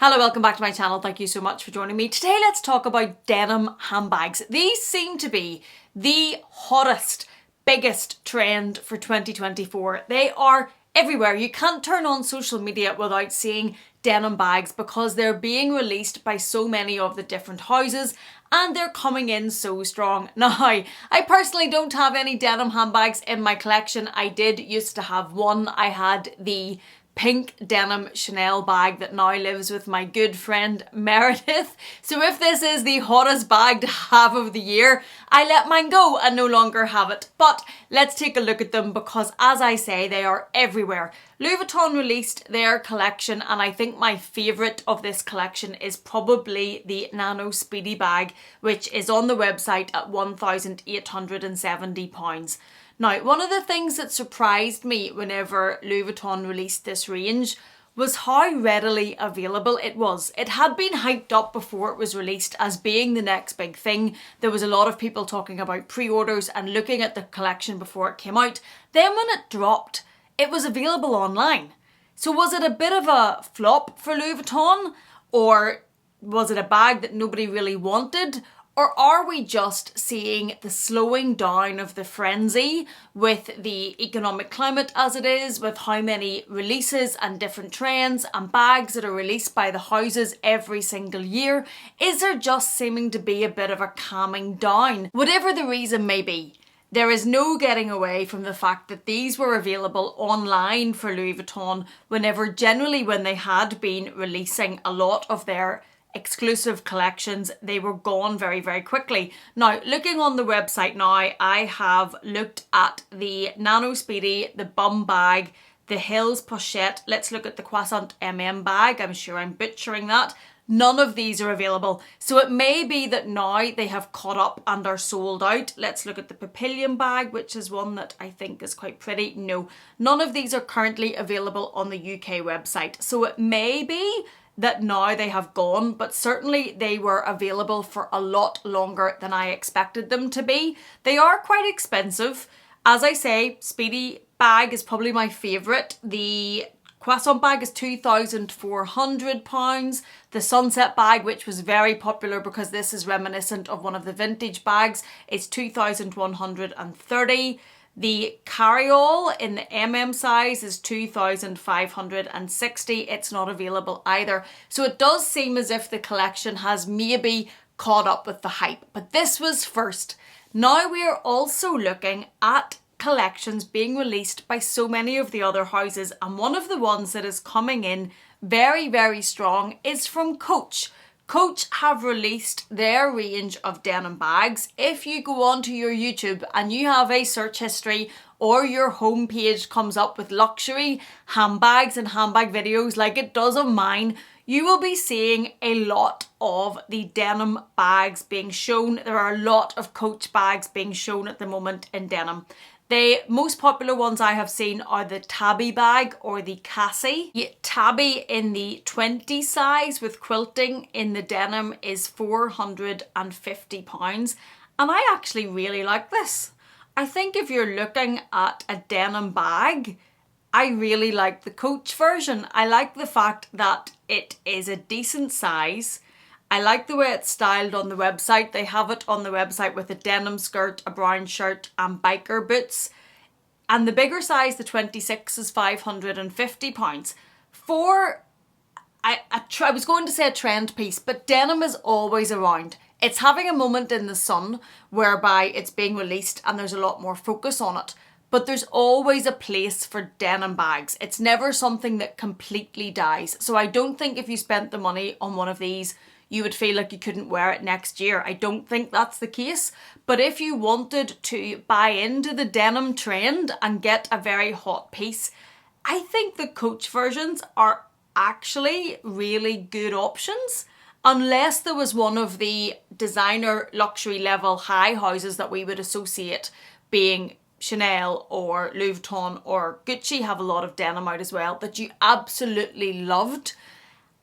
Hello, welcome back to my channel. Thank you so much for joining me. Today let's talk about denim handbags. These seem to be the hottest, biggest trend for 2024. They are everywhere. You can't turn on social media without seeing denim bags because they're being released by so many of the different houses and they're coming in so strong. Now, I personally don't have any denim handbags in my collection. I did used to have one. I had the pink denim Chanel bag that now lives with my good friend Meredith. So if this is the hottest bag to have of the year, I let mine go and no longer have it. But let's take a look at them because, as I say, they are everywhere. Louis Vuitton released their collection and I think my favourite of this collection is probably the Nano Speedy bag, which is on the website at £1,870. Now, one of the things that surprised me whenever Louis Vuitton released this range was how readily available it was. It had been hyped up before it was released as being the next big thing. There was a lot of people talking about pre-orders and looking at the collection before it came out. Then when it dropped, it was available online. So was it a bit of a flop for Louis Vuitton? Or was it a bag that nobody really wanted? Or are we just seeing the slowing down of the frenzy with the economic climate as it is, with how many releases and different trends and bags that are released by the houses every single year? Is there just seeming to be a bit of a calming down? Whatever the reason may be, there is no getting away from the fact that these were available online for Louis Vuitton generally when they had been releasing a lot of their exclusive collections, they were gone very, very quickly. Now, looking on the website now, I have looked at the Nano Speedy, the Bum bag, the Hills Pochette. Let's look at the Croissant bag. I'm sure I'm butchering that. None of these are available. So it may be that now they have caught up and are sold out. Let's look at the Papillion bag, which is one that I think is quite pretty. No, none of these are currently available on the UK website. So it may be that now they have gone, but certainly they were available for a lot longer than I expected them to be. They are quite expensive. As I say, Speedy bag is probably my favourite. The Croissant bag is £2,400. The Sunset bag, which was very popular because this is reminiscent of one of the vintage bags, is £2,130. The carry-all in the size is £2,560. It's not available either. So it does seem as if the collection has maybe caught up with the hype. But this was first. Now we are also looking at collections being released by so many of the other houses. And one of the ones that is coming in very, very strong is from Coach. Coach have released their range of denim bags. If you go onto your YouTube and you have a search history or your homepage comes up with luxury handbags and handbag videos like it does on mine, you will be seeing a lot of the denim bags being shown. There are a lot of Coach bags being shown at the moment in denim. The most popular ones I have seen are the Tabby bag or the Cassie. Tabby in the 20 size with quilting in the denim is £450. And I actually really like this. I think if you're looking at a denim bag, I really like the Coach version. I like the fact that it is a decent size. I like the way it's styled on the website. They have it on the website with a denim skirt, a brown shirt and biker boots. And the bigger size, the 26, is £550. I was going to say a trend piece, but denim is always around. It's having a moment in the sun whereby it's being released and there's a lot more focus on it. But there's always a place for denim bags. It's never something that completely dies. So I don't think if you spent the money on one of these, you would feel like you couldn't wear it next year. I don't think that's the case. But if you wanted to buy into the denim trend and get a very hot piece, I think the Coach versions are actually really good options. Unless there was one of the designer luxury level high houses that we would associate being Chanel or Louis Vuitton or Gucci have a lot of denim out as well that you absolutely loved.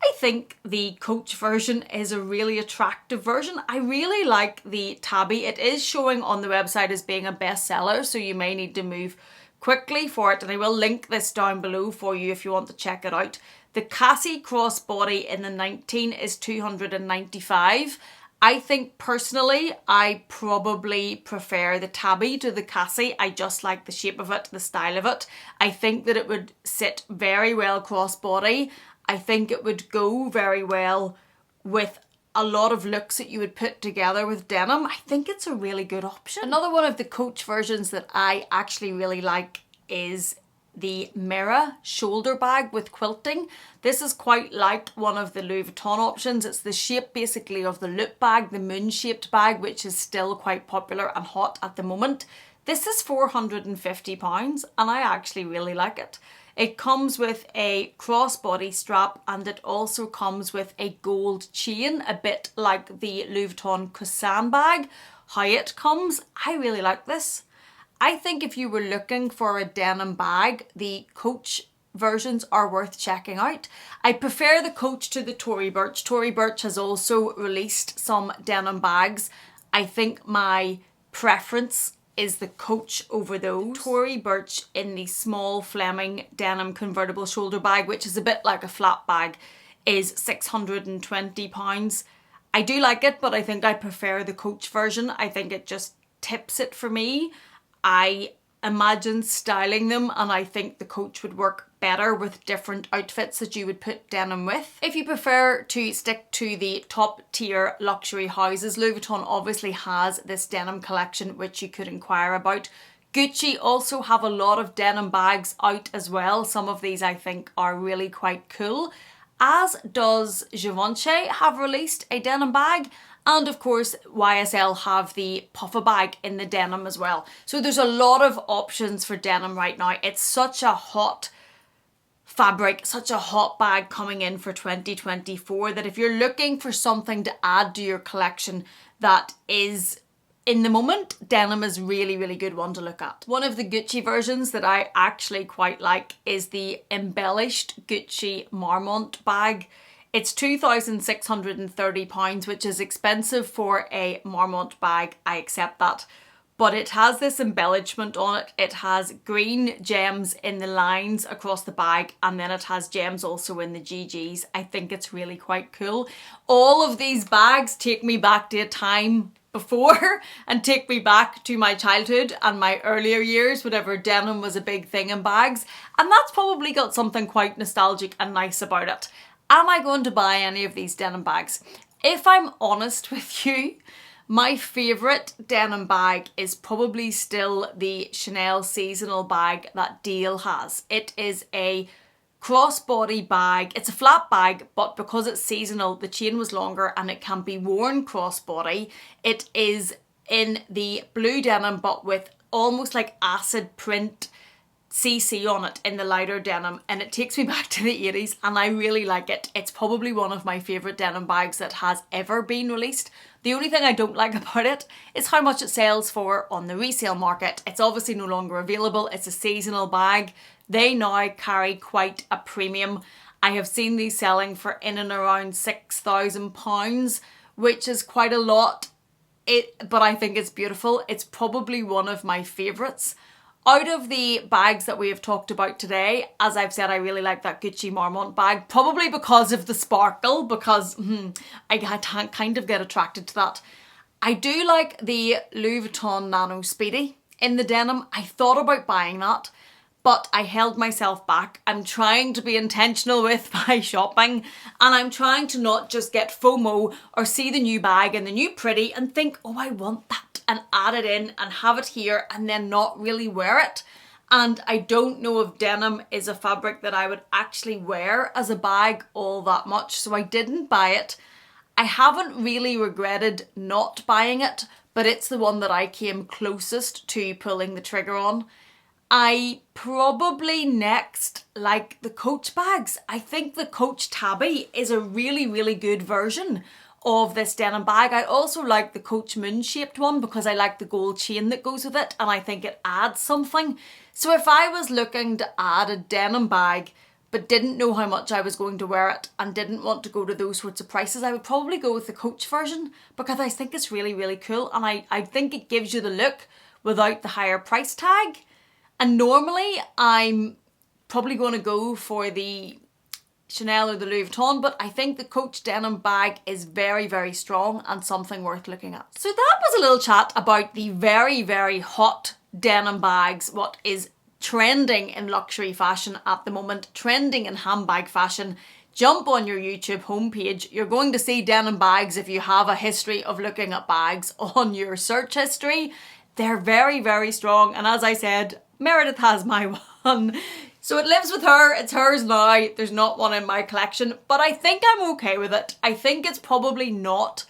I think the Coach version is a really attractive version. I really like the Tabby. It is showing on the website as being a bestseller, so you may need to move quickly for it. And I will link this down below for you if you want to check it out. The Cassie crossbody in the 19 is $295. I think personally, I probably prefer the Tabby to the Cassie. I just like the shape of it, the style of it. I think that it would sit very well crossbody. I think it would go very well with a lot of looks that you would put together with denim. I think it's a really good option. Another one of the Coach versions that I actually really like is the Mirror shoulder bag with quilting. This is quite like one of the Louis Vuitton options. It's the shape basically of the loop bag, the moon shaped bag, which is still quite popular and hot at the moment. This is £450 and I actually really like it. It comes with a crossbody strap and it also comes with a gold chain, a bit like the Louis Vuitton Croissant bag. How it comes, I really like this. I think if you were looking for a denim bag, the Coach versions are worth checking out. I prefer the Coach to the Tory Burch. Tory Burch has also released some denim bags. I think my preference is the Coach over those. Tory Burch in the small Fleming denim convertible shoulder bag, which is a bit like a flat bag, is £620. I do like it, but I think I prefer the Coach version. I think it just tips it for me. I imagine styling them and I think the Coach would work better with different outfits that you would put denim with. If you prefer to stick to the top tier luxury houses, Louis Vuitton obviously has this denim collection which you could inquire about. Gucci also have a lot of denim bags out as well. Some of these I think are really quite cool, as does Givenchy have released a denim bag. And of course, YSL have the puffer bag in the denim as well. So there's a lot of options for denim right now. It's such a hot fabric, such a hot bag coming in for 2024 that if you're looking for something to add to your collection that is in the moment, denim is really, really good one to look at. One of the Gucci versions that I actually quite like is the embellished Gucci Marmont bag. It's £2,630, which is expensive for a Marmont bag, I accept that. But it has this embellishment on it. It has green gems in the lines across the bag and then it has gems also in the GGs. I think it's really quite cool. All of these bags take me back to a time before and take me back to my childhood and my earlier years whenever denim was a big thing in bags. And that's probably got something quite nostalgic and nice about it. Am I going to buy any of these denim bags? If I'm honest with you, my favourite denim bag is probably still the Chanel seasonal bag that Deal has. It is a crossbody bag. It's a flat bag, but because it's seasonal, the chain was longer and it can be worn crossbody. It is in the blue denim, but with almost like acid print CC on it in the lighter denim, and it takes me back to the 80s and I really like it. It's probably one of my favourite denim bags that has ever been released. The only thing I don't like about it is how much it sells for on the resale market. It's obviously no longer available. It's a seasonal bag. They now carry quite a premium. I have seen these selling for in and around £6,000, which is quite a lot. But I think it's beautiful. It's probably one of my favourites. Out of the bags that we have talked about today, as I've said, I really like that Gucci Marmont bag, probably because of the sparkle, because I kind of get attracted to that. I do like the Louis Vuitton Nano Speedy in the denim. I thought about buying that, but I held myself back. I'm trying to be intentional with my shopping and I'm trying to not just get FOMO or see the new bag and the new pretty and think, oh, I want that, and add it in and have it here and then not really wear it. And I don't know if denim is a fabric that I would actually wear as a bag all that much, so I didn't buy it. I haven't really regretted not buying it, but it's the one that I came closest to pulling the trigger on. I probably next like the Coach bags. I think the Coach Tabby is a really, really good version of this denim bag. I also like the Coach moon shaped one because I like the gold chain that goes with it and I think it adds something. So if I was looking to add a denim bag but didn't know how much I was going to wear it and didn't want to go to those sorts of prices, I would probably go with the Coach version because I think it's really, really cool and I think it gives you the look without the higher price tag. And normally I'm probably going to go for the Chanel or the Louis Vuitton, but I think the Coach denim bag is very, very strong and something worth looking at. So that was a little chat about the very, very hot denim bags, what is trending in luxury fashion at the moment, trending in handbag fashion. Jump on your YouTube homepage. You're going to see denim bags if you have a history of looking at bags on your search history. They're very, very strong. And as I said, Meredith has my one. So it lives with her. It's hers now. There's not one in my collection, but I think I'm okay with it. I think it's probably not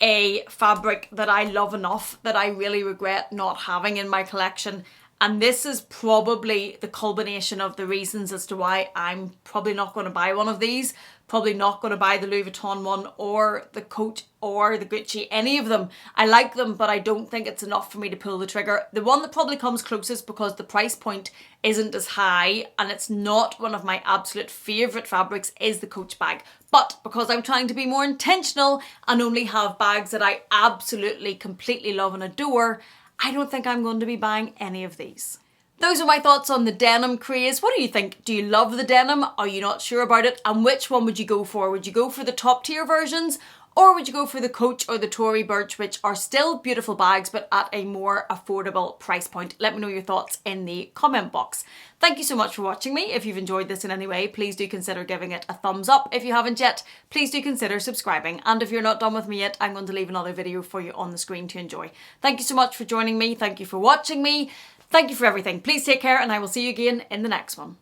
a fabric that I love enough that I really regret not having in my collection. And this is probably the culmination of the reasons as to why I'm probably not going to buy one of these. Probably not going to buy the Louis Vuitton one or the Coach or the Gucci, any of them. I like them, but I don't think it's enough for me to pull the trigger. The one that probably comes closest because the price point isn't as high and it's not one of my absolute favourite fabrics is the Coach bag. But because I'm trying to be more intentional and only have bags that I absolutely, completely love and adore, I don't think I'm going to be buying any of these. Those are my thoughts on the denim craze. What do you think? Do you love the denim? Are you not sure about it? And which one would you go for? Would you go for the top tier versions? Or would you go for the Coach or the Tory Burch, which are still beautiful bags, but at a more affordable price point? Let me know your thoughts in the comment box. Thank you so much for watching me. If you've enjoyed this in any way, please do consider giving it a thumbs up. If you haven't yet, please do consider subscribing. And if you're not done with me yet, I'm going to leave another video for you on the screen to enjoy. Thank you so much for joining me. Thank you for watching me. Thank you for everything. Please take care and I will see you again in the next one.